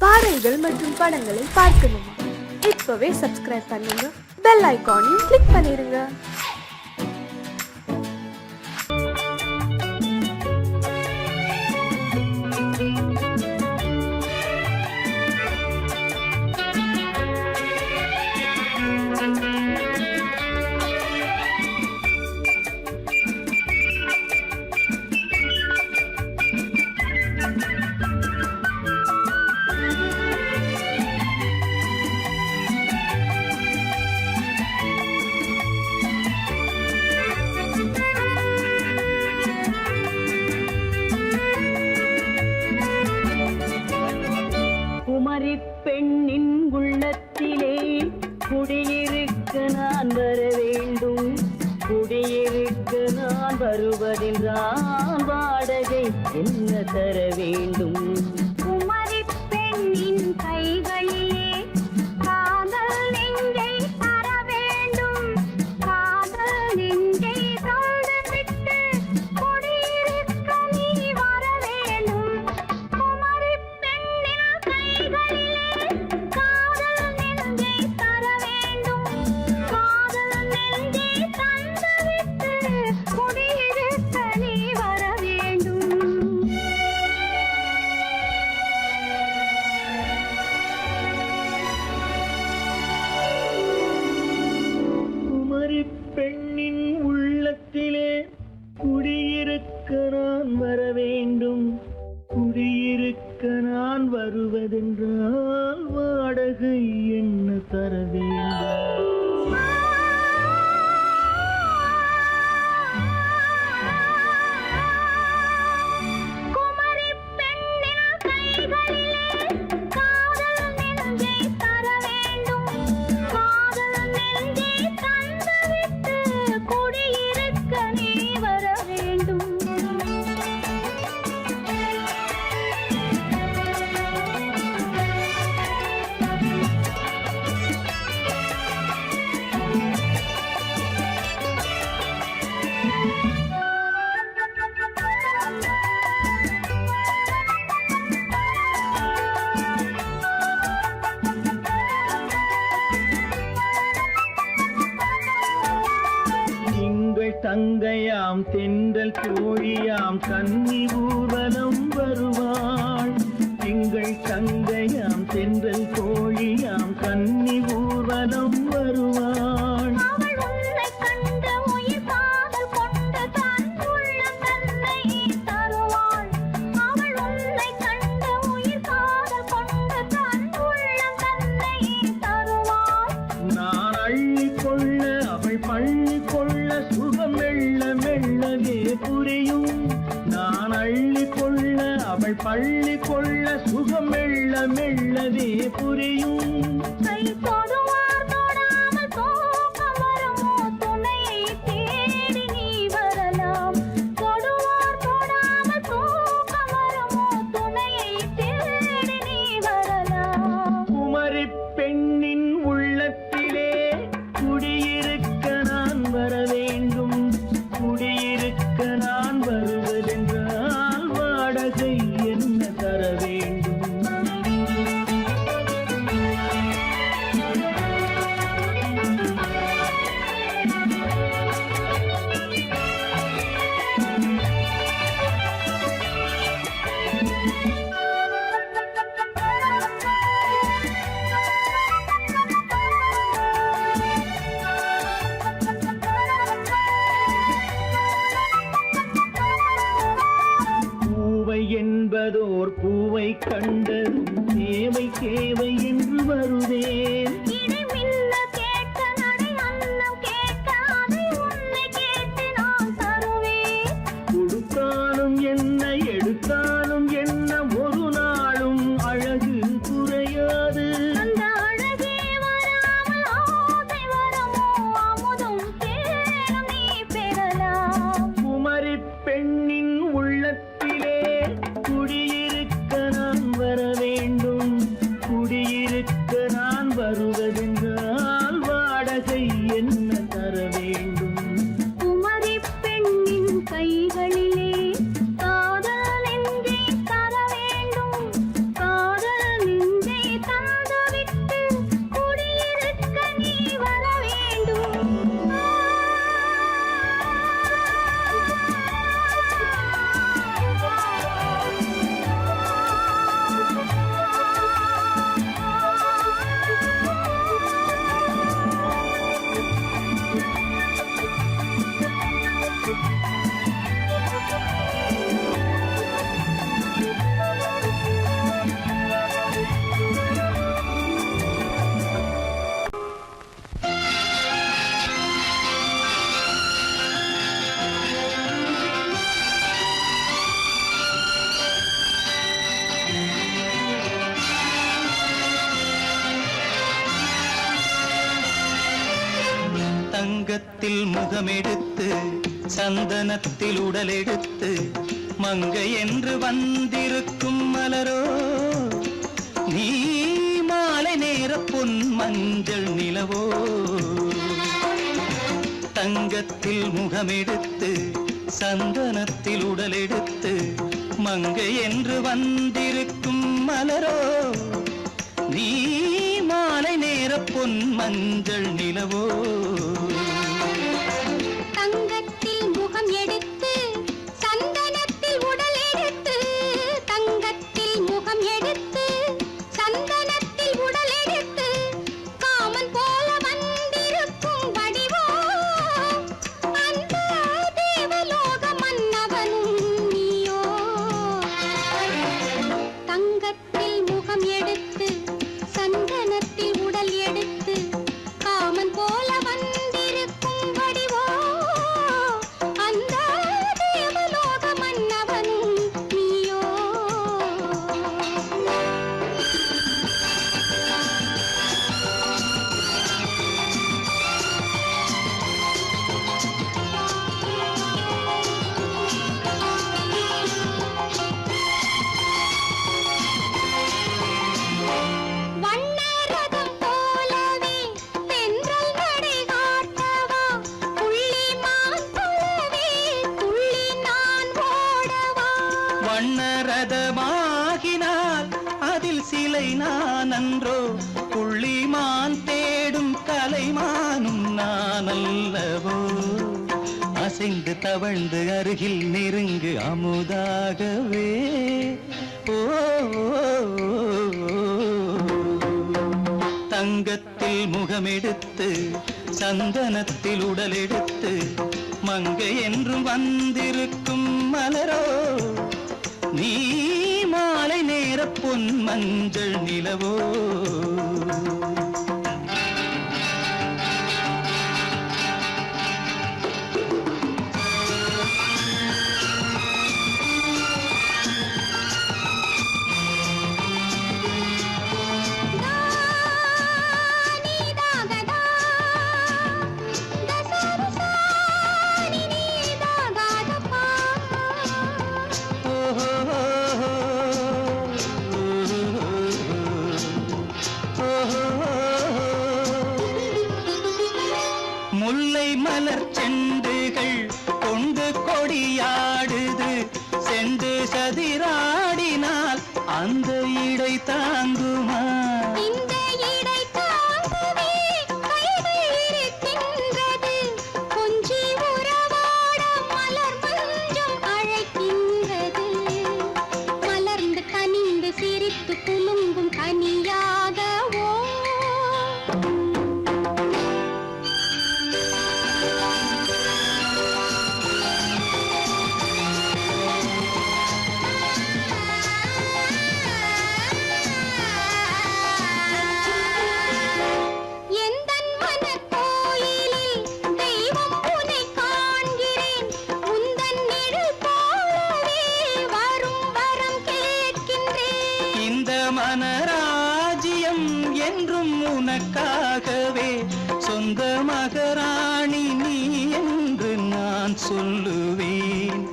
பாடல்கள் மற்றும் படங்களை பார்க்கணுமா? இப்பவே சப்ஸ்கிரைப் பண்ணுங்க, பெல் ஐகானையும் கிளிக் பண்ணிருங்க. பெண்ணின் உள்ளத்திலே குடியிருக்க நான் வர வேண்டும். குடியிருக்க நான் வருவதென்றால் வாடகை என்ன தர வேண்டும்? குமரி பெண்ணின் கைகளிலே காதல் நெஞ்சை தர வேண்டும். காதல் நெஞ்சை தந்துவிட்டு குடியிருக்க நீ வர வேண்டும். குமரி பெண்ணின் கைகளிலே காதல் நெஞ்சை தர வேண்டும். காதல் நெஞ்சை தந்துவிட்டு குடியிருக்க நீ வர வேண்டும். குமரி பெண்ணின் உள்ளத்திலே குடியிருக்க நான் வர வேண்டும். குடியிருக்க நான் வருவதென்றால் வாடகை என்ன தர வேண்டும்? குமரி பெண்ணின் கைகளிலே காதல் நெஞ்சை தர வேண்டும். காதல் நெஞ்சை தந்துவிட்டு குடியிருக்க நீ வர வேண்டும். திங்கள் தங்கையாம் தென்றல் தோழியாம் கன்னி ஊர்வலம் வருவாள். திங்கள் தங்கையாம் தென்றல் தோழியாம் கன்னி ஊர்வலம் வருவாள். அவள் உன்னை கண்டு உயிர் காதல் கொண்டு தன் உள்ளம் தன்னை தருவாள். அவள் உன்னை கண்டு உயிர் காதல் கொண்டு தன் உள்ளம் தன்னை தருவாள். நான் அள்ளி கொள்ள அவள் பள்ளி கொள்ள சுகம் மெல்ல மெல்லவே புரியும். நான் அள்ளி கொள்ள அவள் பள்ளி கொள்ள சுகம் மெல்ல மெல்லவே புரியும். கை தொடுவார் தொடாமல் தூக்கம் வருமோ? துணையை தேடி நீ வரலாம். தொடுவார் தொடாமல் தூக்கம் வருமோ? துணையை தேடி நீ வரலாம். குமரி பெண்ணின் உள்ளத்திலே குடியிருக்க நான் வர வேண்டும். குடியிருக்க நான் வருவதென்றால் வாடகை என்ன தர வேண்டும்? பூவை என்பதோர் பூவை கண்டதும் தேவை தேவை என்று வருவேன். இடி மின்ன கேட்க நடை அன்னம் கேட்க அதை உன்னை கேட்டு நான் தருவேன். கொடுத்தாலும் என்ன எடுத்தாலும் என்ன ஒரு நாளும் அழகு குறையாது. அந்த அழகே வராமல் ஆசை வருமோ? அமுதும் தேனும் நீ பெறலாம். குமரி பெண்ணின் உள்ளத்திலே குடியிருக்க நான் வர வேண்டும். குடியிருக்க நான் வருவேன். தங்கத்தில் முகமெடுத்து சந்தனத்தில் உடலெடுத்து மங்கை என்று வந்திருக்கும் மலரோ நீ மாலை நேர பொன் மஞ்சள் நிலவோ தங்கத்தில் முகமெடுத்து சந்தனத்தில் உடலெடுத்து மங்கை என்று வந்திருக்கும் மலரோ நீ மாலை நேர பொன் மஞ்சள் நிலவோ தங்கத்தில் முகம் எடுத்து சந்தனத்தில் உடல் எடுத்து தங்கத்தில் முகம் எடுத்து சந்தனத்தில் உடல் எடுத்து காமன் போல வந்திருக்கும் வடிவோ அந்த தேவலோக மன்னவனும் நீயோ தங்கத்தில் முகம் எடுத்து சந்தனத்தில் உடல் எடுத்து காமன் போல வந்திருக்கும் வடிவோ அந்த தேவலோக மன்னவனும் நீயோ வண்ணரதம் போலவே தென்றல் நடை காட்டவா புள்ளிமான் போலவே துள்ளி நான் ஓடவா வண்ணரதமாகினால் அதில் சிலை நான் அன்றோ புள்ளிமான் தேடும் கலைமானும் நான் அல்லவோ அசைந்து தவழ்ந்து அருகில் நெருங்கு அமுதாகவே ஓ தங்கத்தில் முகமெடுத்து சந்தனத்தில் உடலெடுத்து மங்கை என்றும் வந்திருக்கும் மலரோ நீ மாலை நேர பொன் மஞ்சள் நிலவோ நீதாகதா தசரசா நீதாகதப்பா முல்லை மலர் செண்டுகள் கொண்டு கொடியாடுது செண்டு சதிராடினால் அந்த இடை தாங்குமா இந்த இடை தாங்கவே கைகள் இருக்கின்றது கொஞ்சி உறவாட மலர் மஞ்சம் அழைக்கின்றது மலர்ந்து கனிந்து சிரித்து குலுங்கும் கனியாகவோ எந்தன் மனக்கோயிலில் தெய்வம் உன்னை காண்கிறேன் உந்தன் நிழல் போலவே வரும் வரம் கேட்கின்றேன் இந்த மனராஜ்யம் என்றும் உனக்காகவே சொந்த மகராணி நீ என்று நான் சொல்லுவேன்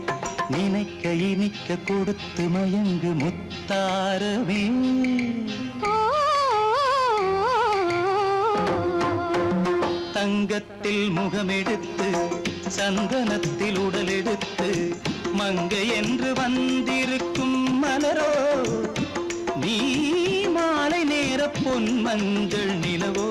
நினைக்க இனிக்க கொடுத்து மயங்கு முத்தாரவே ஓ தங்கத்தில் முகமெடுத்து சந்தனத்தில் உடலெடுத்து மங்கை என்று வந்திருக்கும் மலரோ நீ மாலை நேர பொன் மஞ்சள் நிலவோ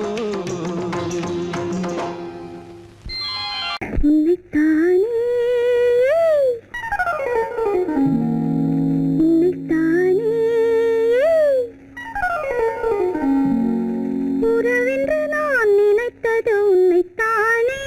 உறவென்று நான் நினைத்தது உன்னைத்தானே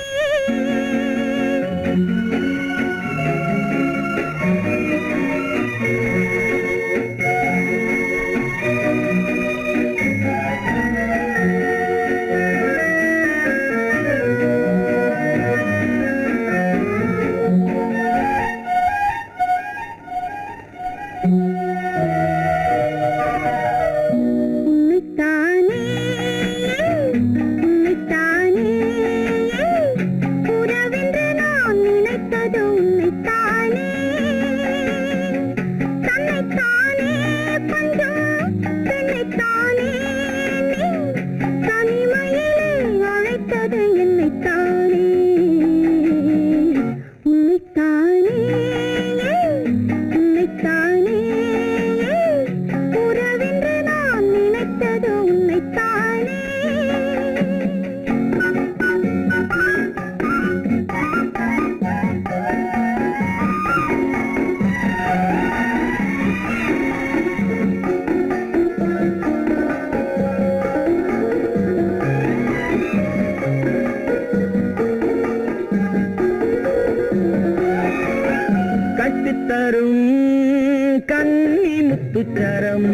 தரம்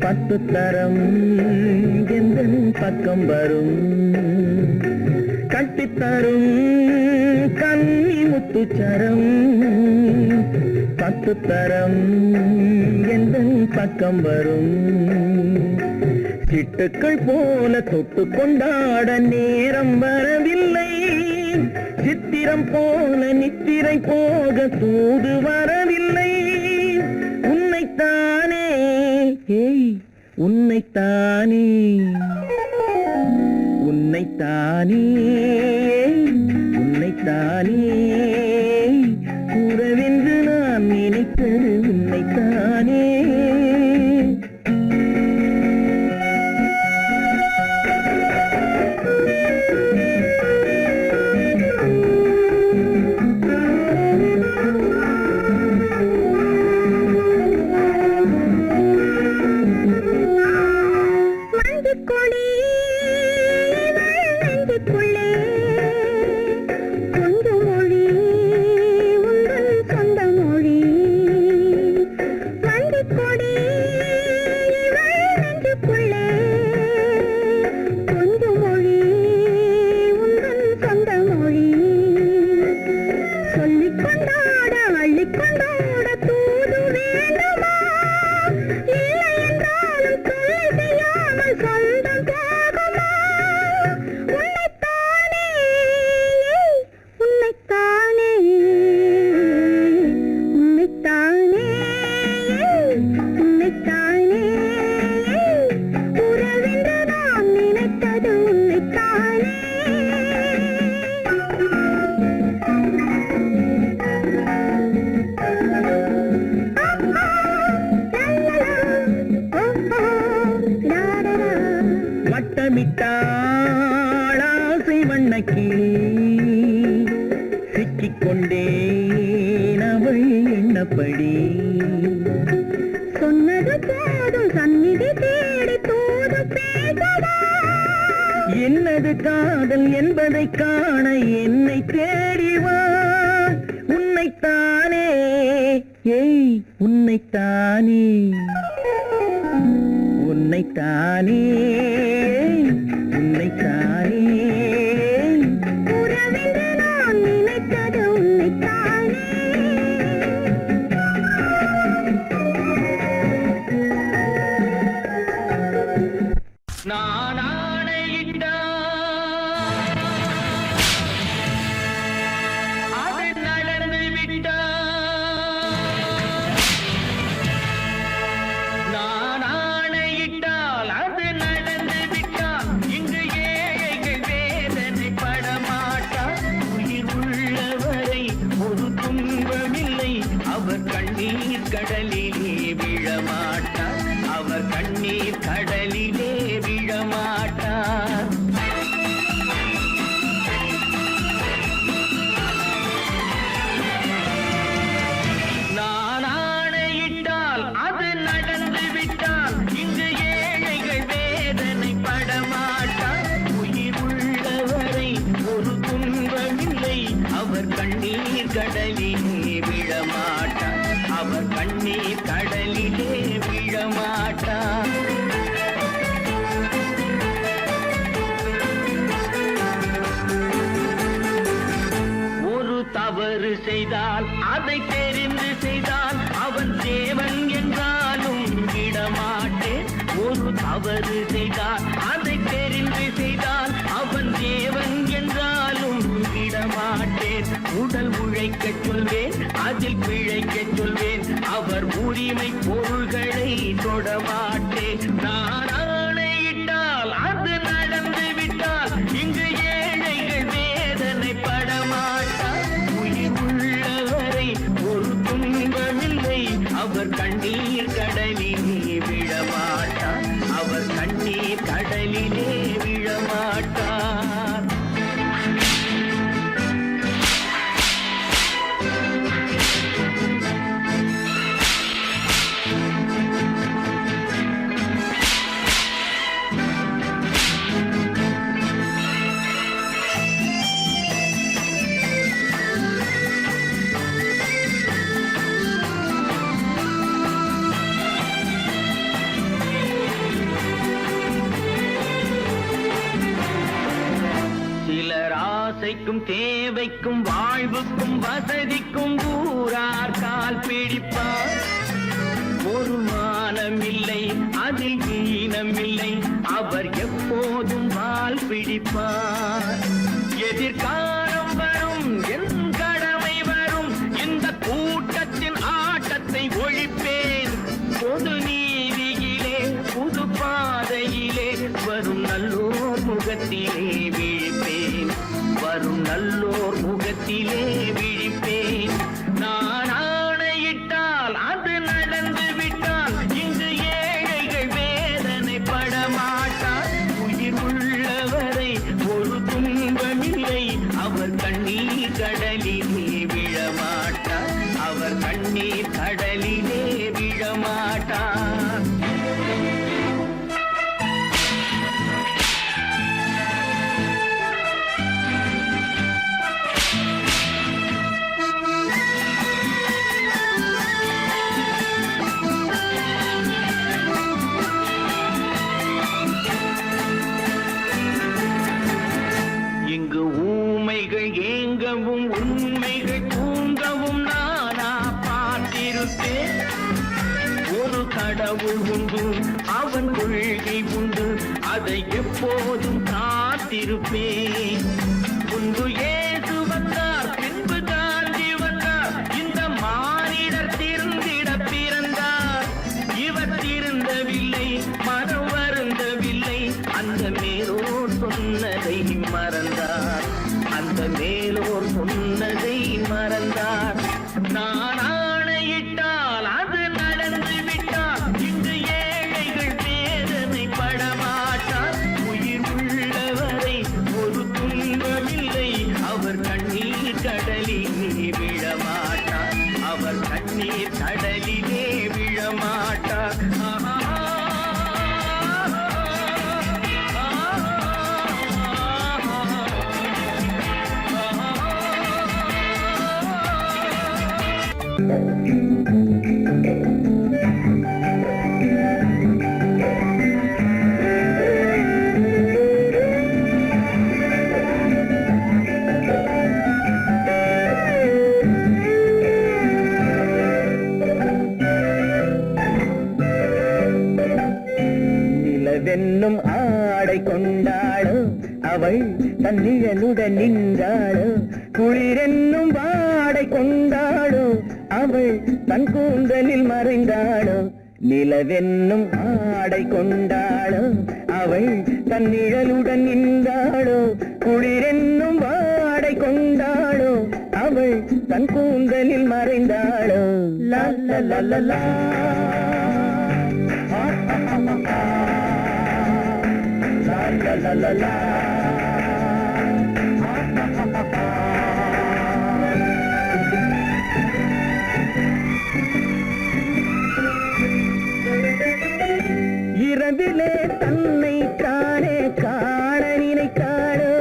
10 தரம் எந்தன் பக்கம் வரும் கட்டித்தரும் கன்னி முத்துச்சரம் 10 தரம் எந்தன் பக்கம் வரும் சிட்டுக்கள் போல தொட்டு கொண்டாட நேரம் வரவில்லை சித்திரம் போல நித்திரை போக தூது வரவில்லை உன்னைத்தானே ஏய் உன்னைத்தானே உன்னைத்தானே உன்னைத்தானே கூறவென்று நான் நினைத்தது உன்னைத்தானே வட்டமிட்டாளாசை வண்ணக்கிளி சிக்கிக்கொண்டேன் அவள் எண்ணப்படி சொன்னது போதும் சந்நிதி தேடி தூது பேசவா என்னது காதல் என்பதை காண என்னை தேடிவா உன்னைத்தானே ஏய் உன்னைத்தானே உன்னைத்தானே உன்னைத்தானே உறவென்று நான் நினைத்தது உன்னைத்தானே நான் ஆணையிட்டால் அது நடந்து விட்டால் நான் ஆணையிட்டால் அது நடந்து விட்டால் இங்கு ஏழைகள் வேதனை படமாட்டார் உயிர் உள்ளவரை ஒரு துன்பமில்லை அவர் கண்ணீர் கடலிலே விழமாட்டார் அவர் கண்ணீர் கடலிலே விழமாட்டார் நான் ஆணையிட்டால் அது நடந்து விட்டால் இங்கு ஏழைகள் வேதனை படமாட்டார் உயிர் உள்ளவரை ஒரு துன்பமில்லை அவர் கண்ணீர் கடலிலே விழமாட்டார் அவர் கண்ணீர் கடலிலே விழமாட்டார் ஒரு தவறு செய்தால் அதை தெரிந்து செய்தால் அவன் தேவன் என்றாலும் விடமாட்டேன் ஒரு தவறு செய்தால் அதை தெரிந்து செய்தால் அவன் தேவன் என்றாலும் விடமாட்டேன் உடல் உழைக்கச் சொல்வேன் அதில் பிழைக்கச் சொல்வேன் அவர் உரிமை பொருள்களை தொடமாட்டேன் நான் ஆணையிட்டால் அது நடந்து விட்டால் இங்கு ஏழைகள் வேதனை படமாட்டார் உயிர் உள்ளவரை ஒரு துன்பமில்லை அவர் கண்ணீர் கடலிலே விழமாட்டார் அவர் கண்ணீர் கடலிலே விழமாட்டார் ஏழைக்கும் தேவைக்கும் வாழ்வுக்கும் வசதிக்கும் ஊரார் கால் பிடிப்பார். ஒரு மானமில்லை அதில் ஈனமில்லை, அவர் எப்போதும் வால் பிடிப்பார். எதிர்காலம் வரும் என் கடமை வரும், இந்த கூட்டத்தின் ஆட்டத்தை ஒழிப்பேன். பொது நீதியிலே புது பாதையிலே வரும் நல்லோர் முகத்திலே விழிப்பேன். வரும் நல்லோர் முகத்திலே விழிப்பேன். நான் ஆணையிட்டால் அது நடந்து விட்டால் இங்கு ஏழைகள் வேதனைப்பட மாட்டார். உயிர் உள்ளவரை ஒரு துன்பமில்லை, அவர் கண்ணீர் கடலிலே விழமாட்டார். அவர் கண்ணீர் கடலிலே விழமாட்டார். இங்கு ஊமைகள் ஏங்கவும் உண்மைகள் தூங்கவும் நானா பார்த்திருப்பேன். ஒரு கடவுள் உண்டு, அவன் கொள்கை உண்டு, அதை எப்போதும் காத்திருப்பேன். முன்பு இயேசு வந்தார், பின்பு காந்தி வந்தார், இந்த மானிடர் திருந்திட பிறந்தார். இவர் திருந்தவில்லை, மனம் வருந்தவில்லை, அந்த மேலோர் சொன்னதை மறந்தார். அந்த மேலோர் சொன்னதை மறந்தார். நான் ஆணையிட்டால் அது நடந்து விட்டால் இங்கு ஏழைகள் வேதனைப்பட மாட்டார். உயிர் உள்ளவரை ஒரு துன்பமில்லை, அவர் கண்ணீர் கடலிலே விழமாட்டார். அவர் கண்ணீர் கடலிலே விழமாட்டார். நிலவென்னும் ஆடை கொண்டாளோ, அவள் தன் நிழலுடன் நின்றாளோ. குளிரென்னும் வாடை கொண்டாளோ, அவள் தன் கூந்தலில் மறைந்தாளோ. நிலவென்னும் ஆடை கொண்டாளோ, அவள் தன் நிழலுடன் நின்றாளோ. குளிரென்னும் வாடை கொண்டாளோ, அவள் தன் கூந்தலில் மறைந்தாளோ. லா லா லா லா லா. La la la la. இரவிலே தன்னை காணே காண நினைத்தாளோ,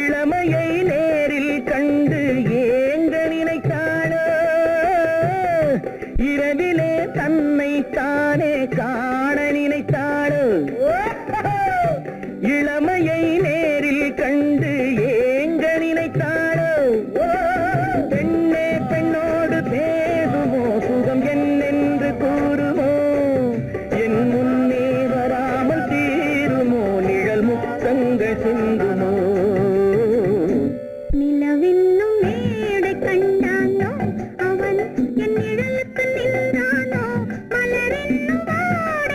இளமையை நேரில் கண்டு ஏங்க நினைத்தாளோ. இரவிலே தன்னை காணே காண நினைத்தாளோ, இளமையை நேரில் கண்டு ஏங்க நினைத்தாளோ. பெண்ணே பெண்ணோடு பேசுமோ, சுகம் என்னென்று கூறுமோ. என் முன்னே வராமல் தீருமோ, நிழல் முத்தங்கள் சிந்துமோ. நிலவென்னும் மேடை கண்டானோ, அவன் என் நிழலுக்கு நின்றானோ. மலரென்னும் வாடை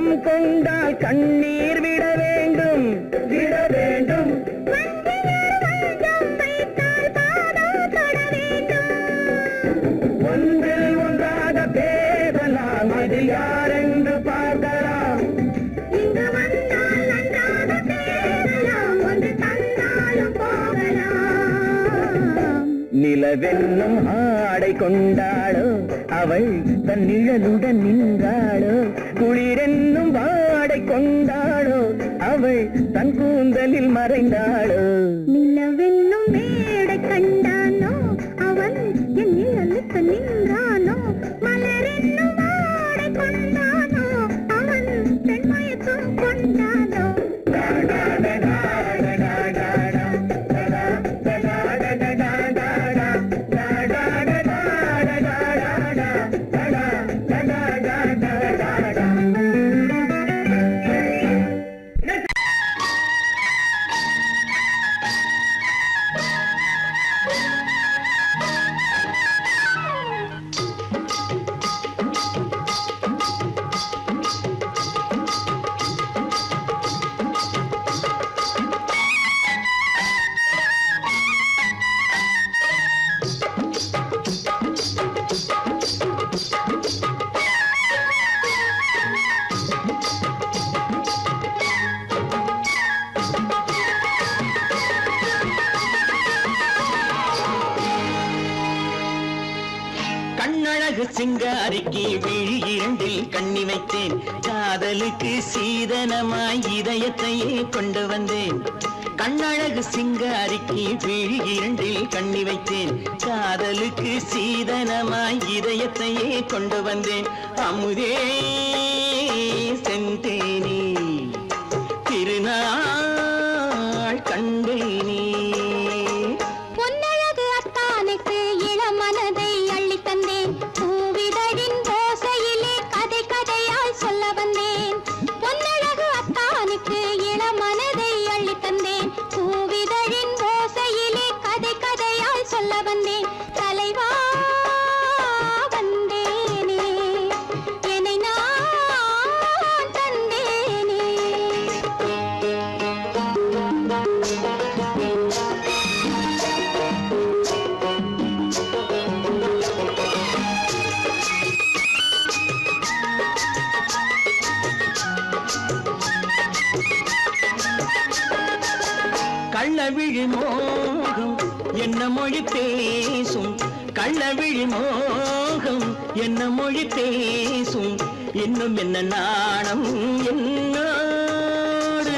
உள்ளம் கொண்டால் கண்ணீர் விட வேண்டும் விட வேண்டும். ஒன்றில் ஒன்றாக பேசலாம், அது யாரென்று பார்க்கலாம். இங்கு வந்தால் நன்றாக பேசலாம், ஒன்று தந்தாலும் போகலாம். நிலவென்னும் ஆடை கொண்டாளோ அவள் தன் நிழலுடன் நின்றாளோ, குளிரென்னும் வாடை கொண்டாளோ அவள் தன் கூந்தலில் மறைந்தாளோ. நிலவென்னும் மேடை கண்டானோ அவன் என் நிழலுக்கு நின்றானோ, மலரென்னும் வாடை கொண்டானோ அவன் பெண்மயக்கம் கொண்டானோ. கண்ணழகு சிங்காரிக்கு விழி இரண்டில் கண்ணி வைத்தேன், காதலுக்கு சீதனமாய் இதயத்தையே கொண்டு வந்தேன். கண்ணழகு சிங்காரிக்கு விழி இரண்டில் கண்ணி வைத்தேன், காதலுக்கு சீதனமாய் இதயத்தையே கொண்டு வந்தேன். அமுதே செந்தேனே திருநாள் கண்டேனே. பொன்னழகு அத்தானுக்கு இளமனதை அள்ளித் தந்தேன், பூவிதழின் ஓசையிலே கதை கதையாய் சொல்ல வந்தேன். பொன்னழகு அத்தானுக்கு இளமனதை அள்ளித் தந்தேன், பூவிதழின் ஓசையிலே கதை கதையாய் சொல்ல வந்தேன். தலைவா வந்தேனே, என்னை நான் தந்தேனே. கள்ளவிழி மோகம் என்ன மொழி பேசும், கள்ளவிழி மோகம் என்ன மொழி பேசும், இன்னும் என்ன நாணம் என்னோடு.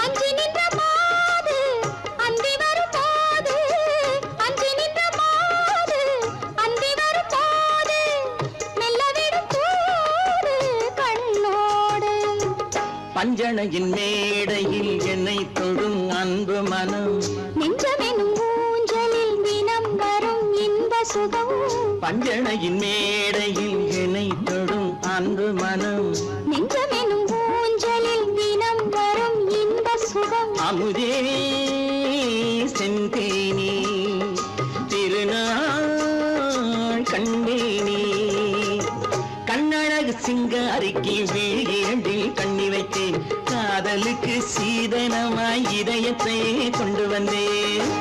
அஞ்சி நின்ற மாது அந்தி வரும் போது, அஞ்சி நின்ற மாது அந்தி வரும் போது, மெல்ல விடும் போது கண்ணோடு. பஞ்சணையின் மேடையில் என்னை தொடும் அன்பு மனம், நெஞ்சமெனும் ஊஞ்சலில் தினம் வரும் இன்ப சுகம். பஞ்சணையின் மேடையில் என்னை தொடும் அன்பு மனம், நெஞ்சமெனும் ஊஞ்சலில் தினம் வரும் இன்ப சுகம். அமுதே செந்தேனே திருநாள் கண்டேனே. கண்ணழகு சிங்காரிக்கு விழி இரண்டில் கண்ணி வைத்தேன், காதலுக்கு சீதனமாய் இதயத்தை கொண்டு வந்தேன்.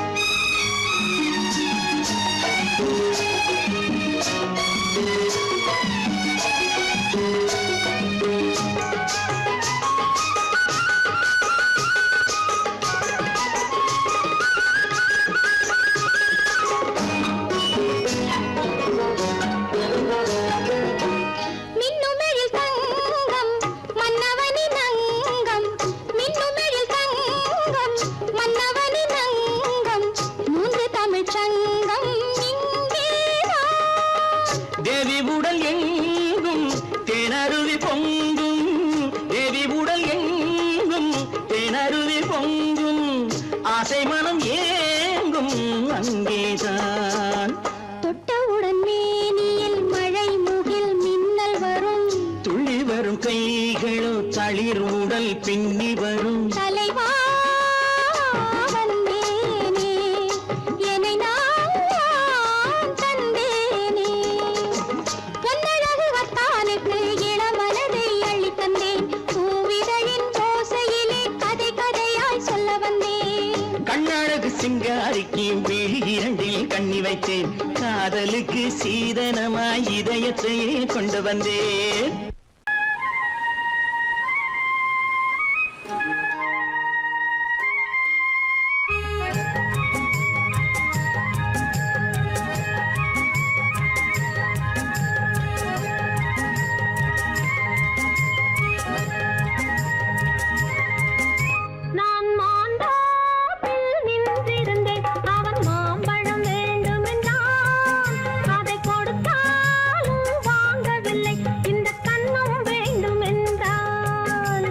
மின்னுமெழில் தங்கம் மன்னவனின் அங்கம், மின்னுமெழில் தங்கம் மன்னவனின் அங்கம், மூன்று தமிழ்ச் சங்கம் இங்கேதான். தேவி உடல் எங்கும் தேனருவி பொங்கும், தேவி உடல் எங்கும் தேனருவி பொங்கும், ஆசை மனம் ஏங்கும் அங்கேதான். தொட்டவுடன் மேனியில் மழை முகில் மின்னல் வரும், துள்ளி வரும் கைகளோ தளிர் உடல் பின்னி வரும். தலைவா வந்தேனே, என்னை நான் தந்தேனே. பொன்னழகு வத்தானுக்கு இளமனதை அள்ளித் தந்தேன், வைத்தேன் காதலுக்கு சீதனமாய் இதயத்தையே கொண்டு வந்தேன் நான் மாந்தோப்பில் நின்றிருந்தேன் அவன் மாம்பழம் வேண்டுமென்றான் அதை கொடுத்தாலும் வாங்கவில்லை இந்த கண்ணம் வேண்டுமென்றான்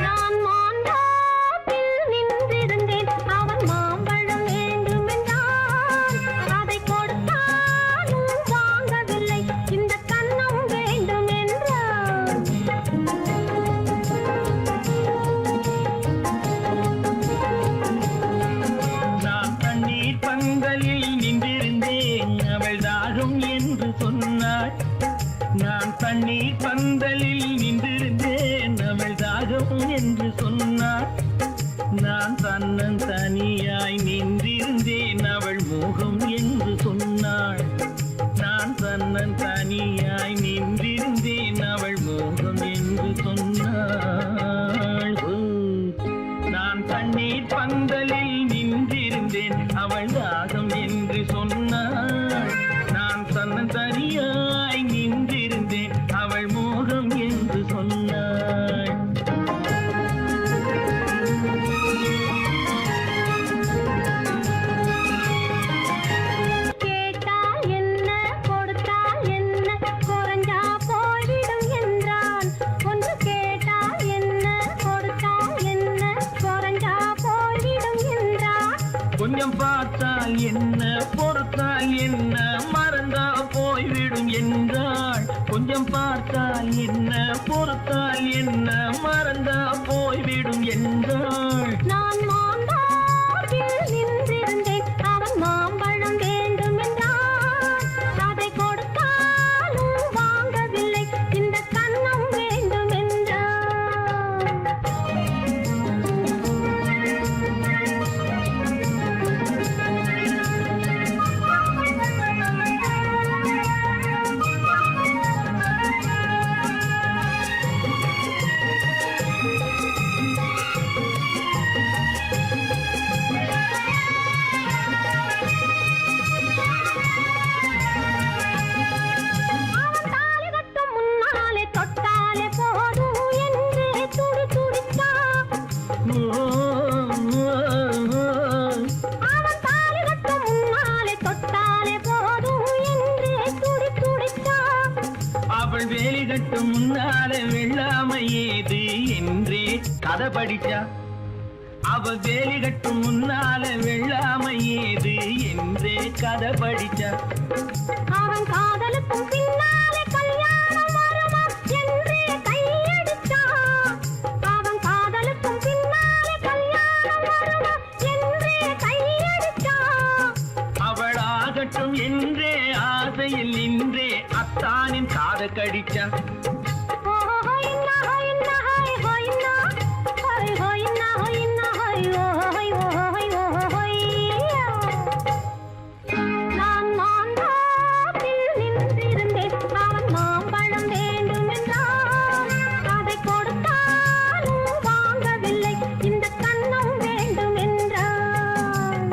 நான் மாந்தோப்பில் நின்றிருந்தேன் அவன் மாம்பழம் வேண்டுமென்றான் அதை கொடுத்தாலும் வாங்கவில்லை இந்த கண்ணம் வேண்டுமென்றான் நான் தண்ணீர் பந்தலில் நின்றிருந்தேன் அவள் தாகம் என்று சொன்னாள் நான் தண்ணீர் பந்தலில் நின்றிருந்தேன் அவள் தாகம் என்று சொன்னாள் நான் தன்னன் தனியாய் நின்றிருந்தேன் அவள் மோகம் என்று சொன்னாள் நான் தன்னன் தனியாய் நின்றிருந்தேன் அவள் மோகம் என்று சொன்னாள் ஓ, நான் தண்ணீர் பந்தலில் நின்றிருந்தேன் அவள் தாகம் என்று சொன்னாள் நான் தன்னன் தனியாய் நின்றிருந்தேன் அவள் மோகம் என்று சொன்னாள் கேட்டால் என்ன கொடுத்தால் என்ன குறைஞ்சா போய்விடும் என்றான் ஒன்று கேட்டால் என்ன கொடுத்தால் என்ன குறைஞ்சா போய்விடும் என்றான் கொஞ்சம் பார்த்தால் என்ன பொறுத்தால் என்ன மறந்தா போய்விடும் என்றாள் கொஞ்சம் பார்த்தால் என்ன பொறுத்தால் என்ன மறந்தா போய்விடும் என்றாள் நான் மாந்தோப்பில் நின்றிருந்தேன் அவன் மாம்பழம் வேண்டுமென்றான் அதை கொடுத்தாலும் வாங்கவில்லை இந்த கண்ணம் அவன் தாலி கட்டும் முன்னாலே தொட்டாலே போதும் என்று துடி துடித்தான் அவன் தாலி கட்டும் முன்னாலே தொட்டாலே போதும் என்று துடி துடித்தான் அவள் வேலி கட்டும் முன்னாலே வெள்ளாமை ஏது என்றே கதை படிச்சா அவள் வேலி கட்டும் முன்னாலே வெள்ளாமை ஏது என்றே கதை படிச்சா அவன் காதலுக்கும் பின்னாலே கல்யாணம் வருமா என்றே கையடித்தான் அவன் காதலுக்கும் பின்னாலே கல்யாணம் வருமா என்றே கையடித்தான் அவள் ஆகட்டும் என்றே ஆசையில் நின்றே அத்தானின் காத கடிச்சா நான் மாந்தோப்பில் நின்றிருந்தேன் அவன் மாம்பழம் வேண்டுமென்றான் அதை கொடுத்தாலும் வாங்கவில்லை இந்த கண்ணம் வேண்டுமென்றான்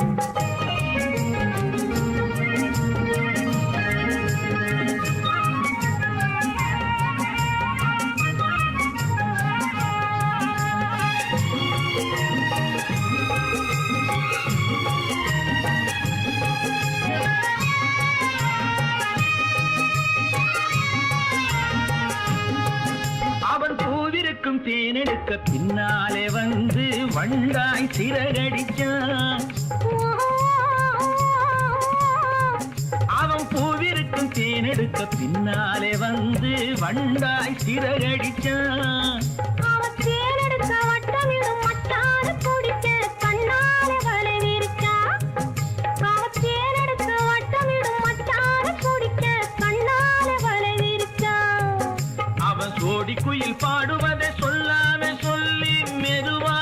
அவன் பூவிருக்கும் தேனெடுக்க பின்னாலே வந்து வண்டாய் சிறகடிச்சான் அவன் பூவிருக்கும் தேனெடுக்க பின்னாலே வந்து வண்டாய் சிறகடிச்சான் அவன் தேனெடுக்க வட்டமிடும் மட்டாறு குடிக்க கண்ணாலே வலை விரிச்சா அவன் தேனெடுக்க வட்டமிடும் மட்டாறு குடிக்க கண்ணாலே வலை விரிச்சா அவன் சோடி குயில் பாடுவதை சொல்லாம சொல்லி மெதுவா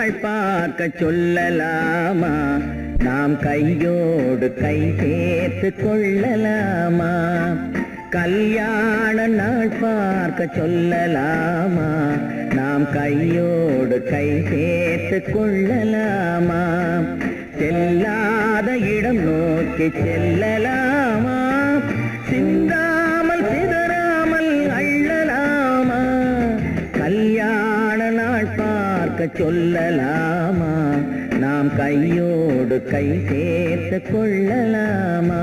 நாள் பார்க்க சொல்லலாமா? நாம் கையோடு கை சேர்த்து கொள்ளலாமா? கல்யாண நாள் பார்க்க சொல்லலாமா? நாம் கையோடு கை சேர்த்து கொள்ளலாமா? செல்லாத இடம் நோக்கி செல்லலாமா? சிந்தாமல் சிதறாமல் அள்ளலாமா? கல்யாண நாள் பார்க்க சொல்லலாமா? நாம் கையோடு கை சேர்த்து கொள்ளலாமா?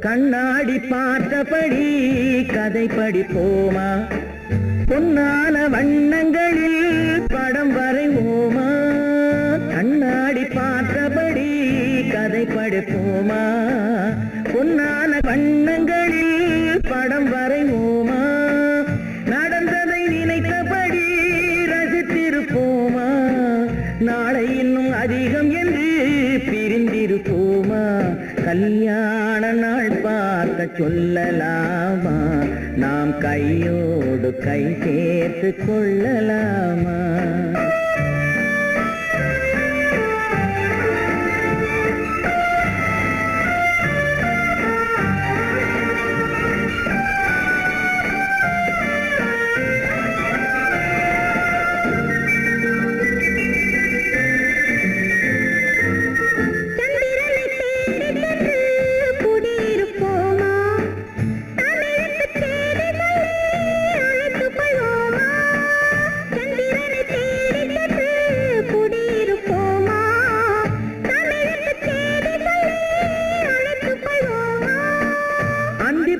கண்ணாடி பார்த்தபடி கதை படிப்போமா? பொன்னான வண்ணங்களில் படம் வரைவோமா? கண்ணாடி பார்த்தபடி கதை படிப்போமா? பொன்னான வண்ணங்களில் படம் வரைவோமா? நடந்ததை நினைத்தபடி ரசித்திருப்போமா? நாளை இன்னும் அதிகம் என்று பிரிந்திருப்போமா? கல்யாண நாள் பார்க்க சொல்லலாமா? நாம் கையோடு கை சேர்த்து கொள்ளலாமா?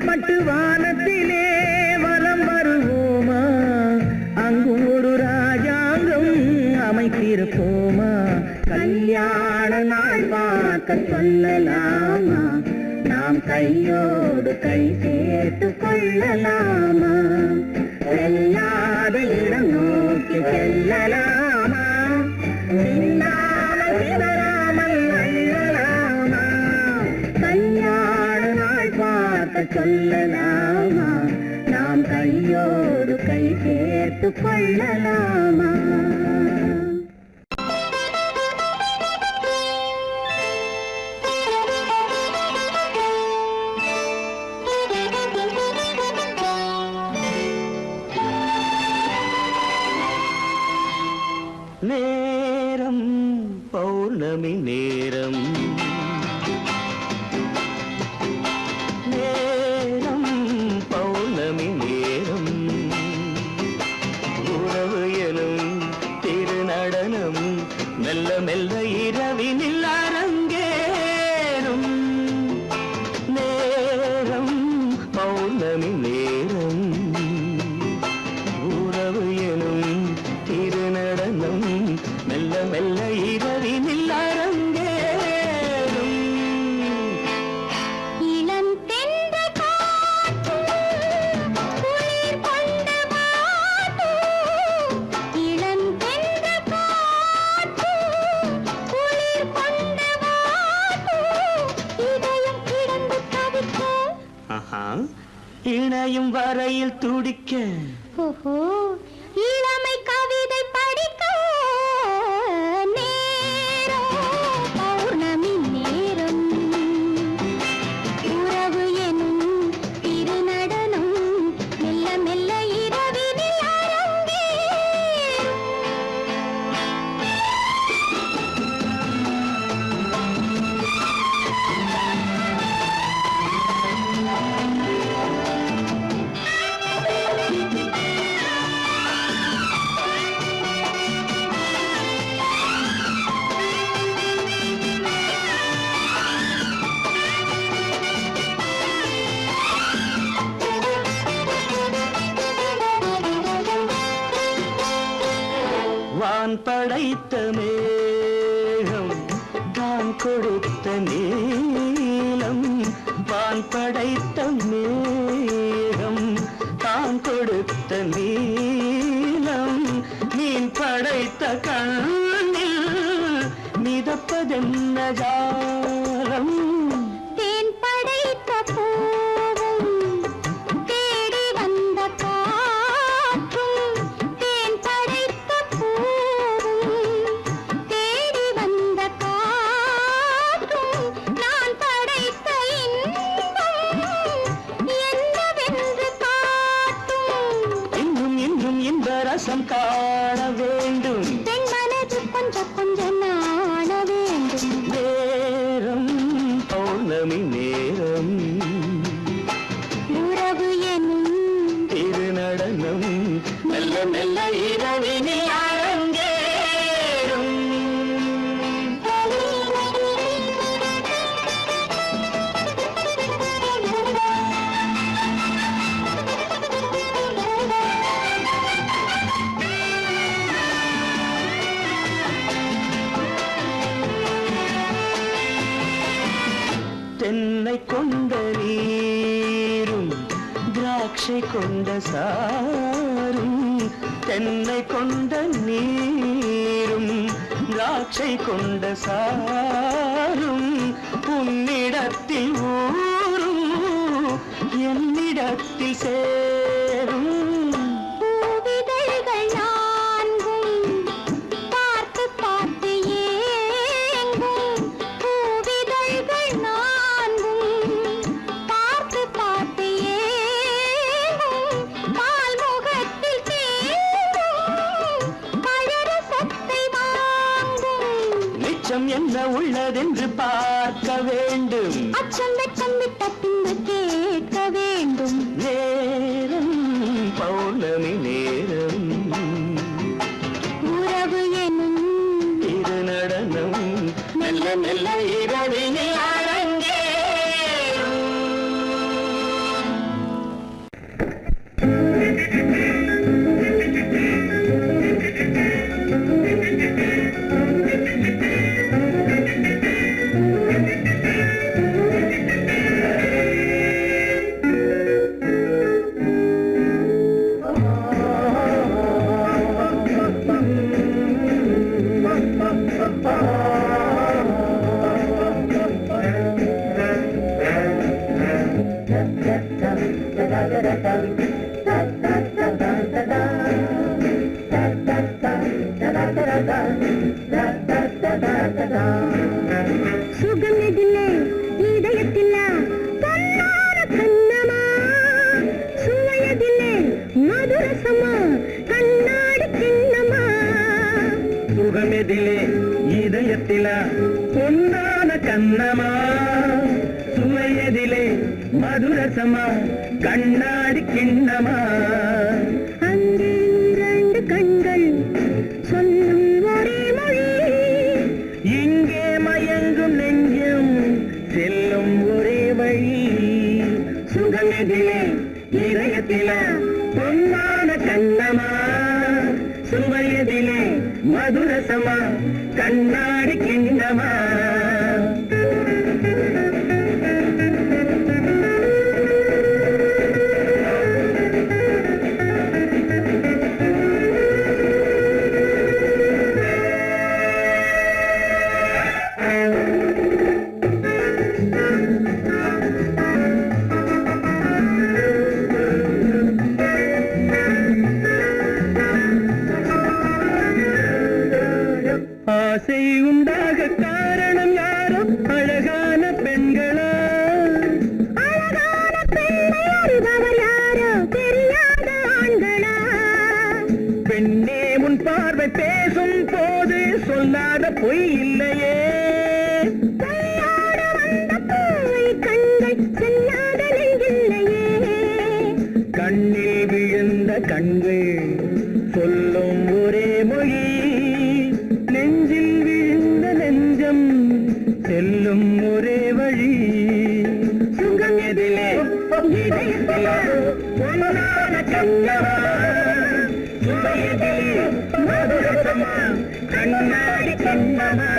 பட்டு வானத்திலே வலம் வருவோமா? அங்கும் ஒரு ராஜாங்கம் அமைத்திருப்போமா? கல்யாண நாள் பார்க்க சொல்லலாமா? நாம் கையோடு கை சேர்த்து கொள்ளலாமா? செல்லாத இடம் நோக்கி செல்லலாமா? சிந்தாமல் சிதறாமல் அள்ளலாமா? கல்யாண நாள் பார்க்க சொல்லலாமா? நாம் கையோடு கை சேர்த்து கொள்ளலாமா? நேரம் பௌர்ணமி நேரம், நேரம் பௌர்ணமி நேரம், உறவு எனும் இணையும் வரையில் துடிக்க ஓஹோ, இளமை கவிதை படிக்க நேரம் பௌர்ணமி நேரம். உறவு எனும் திருநடனம் மெல்ல மெல்ல இரவினில் அரங்கேறும். வான் படைத்த மேகம் தான் கொடுத்த நீலம். வான் படைத்த மேகம் தான் கொடுத்த நீலம். மீன் படைத்த கண்ணில் மிதப்பதென்ன ஜாலம். தேன் படைத்த பூவும் தேடி வந்த காற்றும். தேன் படைத்த பூவும் தேடி வந்த காற்றும். நான் படைத்த இன்பம் என்னவென்று காட்டும். இன்னும் இன்னும் இன்ப ரசம் காண வேண்டும். பெண் மனது கொஞ்சம் கொஞ்சம் நாண வேண்டும். நேரம் பௌர்ணமி நேரம். உறவு எனும் திருநடனம் மெல்ல மெல்ல இரவினில் அரங்கேறும். தென்னை கொண்ட நீரும் திராட்சை கொண்ட சாரும். தென்னை கொண்ட நீரும் திராட்சை கொண்ட சாரும். உன்னிடத்தில் ஊரும் என்னிடத்தில் சேரும். பூவிதழ்கள் நான்கும் பார்த்து பார்த்து ஏங்கும். பூவிதழ்கள் நான்கும் பார்த்து பார்த்து ஏங்கும். பால்முகத்தில் தேங்கும் பழரசத்தை வாங்கும். மிச்சம் என்ன உள்ளதென்று பார்க்க வேண்டும். அச்சம் வெச்சம் விட்ட பின்பு கேட்க வேண்டும். நேரம் பௌர்ணமி நேரம். உறவு எனும் திருநடனம் மெல்ல மெல்ல இரவினில் அரங்கேறும். சுகமெதிலே இதயத்தில பொன்னான கண்ணமா. சுவையதிலே மதுரசமா கண்ணாடி கிண்ணமா. சுகமெதிலே இதயத்தில பொன்னான கண்ணமா. சுவையதிலே மதுரசமா கண்ணாடி கிண்ணமா. அங்கே இரண்டு கண்கள் சொல்லும் ஒரே மொழி. இங்கே மயங்கும் நெஞ்சம் செல்லும் ஒரே வழி. சுகமெதிலே இதயத்தில பொன்னான கண்ணமா. சுவையதிலே மதுரசமா கண்ணாடி கிண்ணமா. அழகான பெண்களா அழகான பெண்ணை அறிபவர் யாரோ தெரியாத ஆண்களா பெண்ணே உன் பார்வை பேசும் போது சொல்லாத பொய் இல்லையே கையோடு வந்த பூவை கண்கள் செல்லாத நெஞ்சில்லையே கண்ணில் விழுந்த கண்கள் சொல்லும் ஒரே மொழி நெஞ்சில் விழுந்த நெஞ்சம் செல்லும் ஒரே வழி சுகம் எதிலே இதயத்திலே பொன்னான கண்ணவா சுவை எதிலே மதுரசமா கண்ணாடி கண்ணவா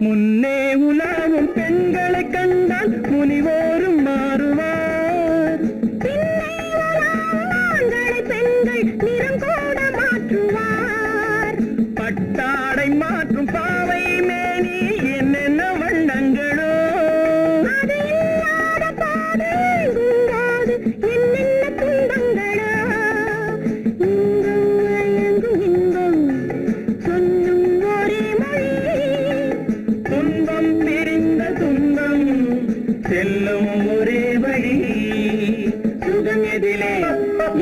முன்னே உலாவும் பெண்களை கண்டால் முனிவோரும் மாறுவார் பின்னை உலாவும் ஆண்களை பெண்கள் நிறம் கூட மாற்றுவார் பட்டாடை மாற்றும் பாவை மேனி என்னென்ன வண்ணங்களோ அது இல்லாத பாதை எங்குங்காது என்னென்ன துன்பங்களோ இங்கும் அயங்கும் இன்பம் சொல்லும் ஒரே மொழி துன்பம் பிரிந்த துன்பம் செல்லும் ஒரே வழி சுகம் எதிலே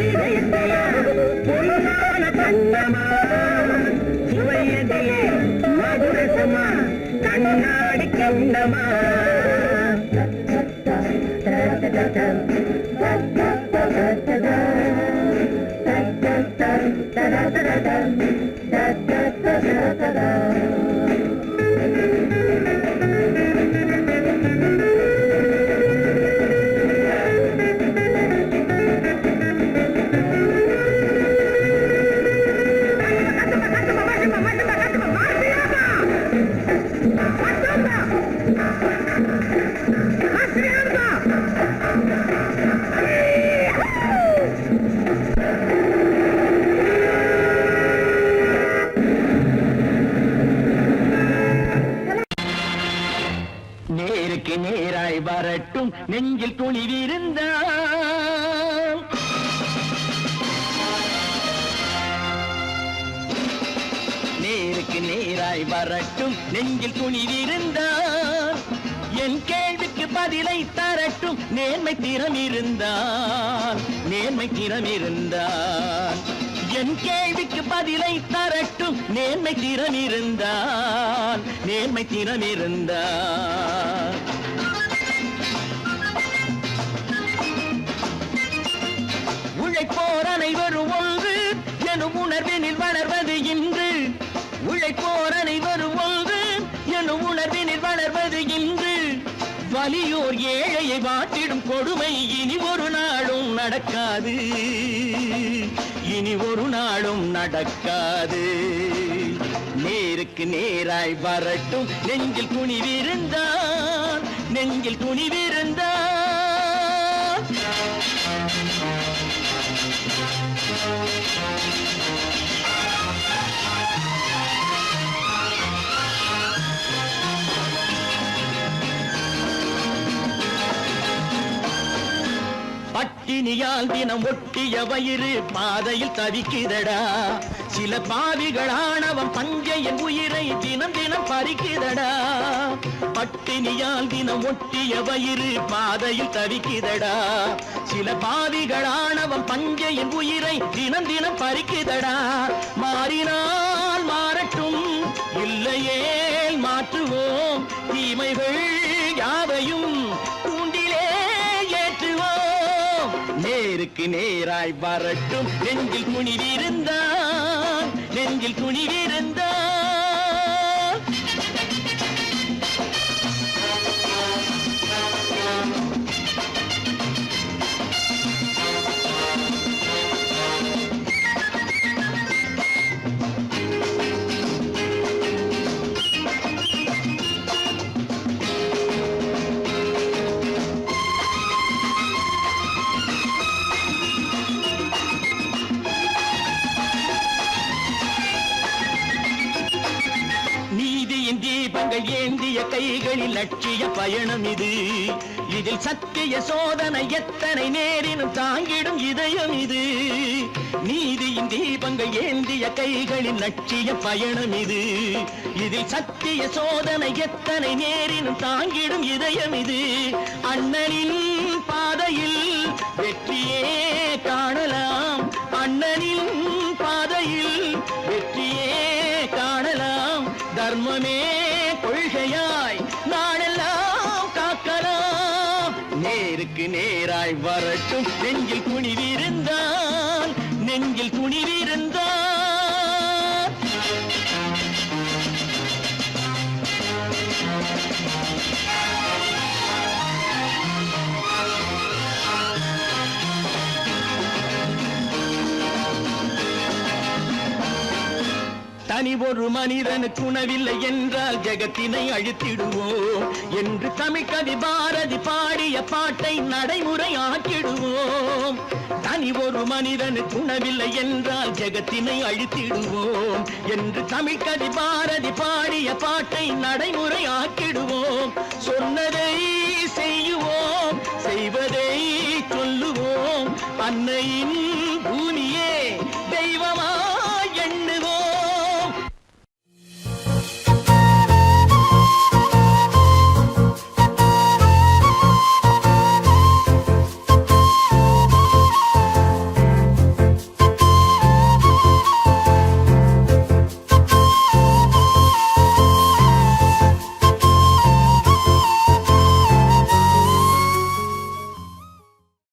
இதயத்திலே பொன்னான கண்ணமா சுவை எதிலே மதுரசமா கண்ணாடி கண்ணமா நேருக்கு நேராய் வரட்டும் நெஞ்சில் துணிவிருந்தால் நேருக்கு நேராய் வரட்டும் நெஞ்சில் துணிவிருந்தால் என் கேள்விக்கு பதிலை தரட்டும் நேர்மை திறம் இருந்தால் என் கேள்விக்கு பதிலை தரட்டும் நேர்மை திறம் இருந்தால் உழைப்போர் அனைவரும் ஒன்று எனும் உணர்வினில் வளர்வது இன்று உழைப்போர் அனைவரும் ஒன்று எனும் உணர்வினில் வளர்வது இன்று வலியோர் ஏழையை வாட்டிடும் கொடுமை இனி ஒரு நாளும் நடக்காது நேருக்கு நேராய் வரட்டும் நெஞ்சில் துணிவிருந்தால் பட்டினியால் தினம் ஒட்டிய வயிறு பாதையில் தவிக்குதடா சில பாவிகள் ஆணவம் பஞ்சையின் உயிரை தினம் தினம் பறிக்குதடா பட்டினியால் தினம் ஒட்டிய வயிறு பாதையில் தவிக்குதடா சில பாவிகள் ஆணவம் பஞ்சையின் உயிரை தினம் தினம் பறிக்குதடா மாறினால் மாறட்டும் இல்லையேல் மாற்றுவோம் தீமைகள் யாவையும் தூண்டிலே ஏற்றுவோம் நேருக்கு நேராய் வரட்டும் நெஞ்சில் துணிவிருந்தால் கைகளில் லட்சிய பயணம் இது. இதில் சத்திய சோதனை எத்தனை நேரினும் தாங்கிடும் இதயம் இது. நீதியின் தீபங்கள் ஏந்திய கைகளின் லட்சிய பயணம் இது. இதில் சத்திய சோதனை எத்தனை நேரினும் தாங்கிடும் இதயம் இது. அண்ணனின் பாதையில் வெற்றியே காணலாம். அண்ணனின் பாதையில் வெற்றியே காணலாம். தர்மமே கொள்கையாய் நாளெல்லாம் காக்கலாம். நேருக்கு நேராய் வரட்டும் நெஞ்சில் குனிவிருந்தான், நெஞ்சில் குனிவிருந்தான். தனி ஒரு மனிதனுக்கு உணவில்லை என்றால் ஜெகத்தினை அழித்திடுவோம் என்று தமிழ் கவி பாரதி பாடிய பாட்டை நடைமுறையாக்கிடுவோம். தனி ஒரு மனிதனுக்கு உணவில்லை என்றால் ஜெகத்தினை அழித்திடுவோம் என்று தமிழ் கவி பாரதி பாடிய பாட்டை நடைமுறையாக்கிடுவோம். சொன்னதை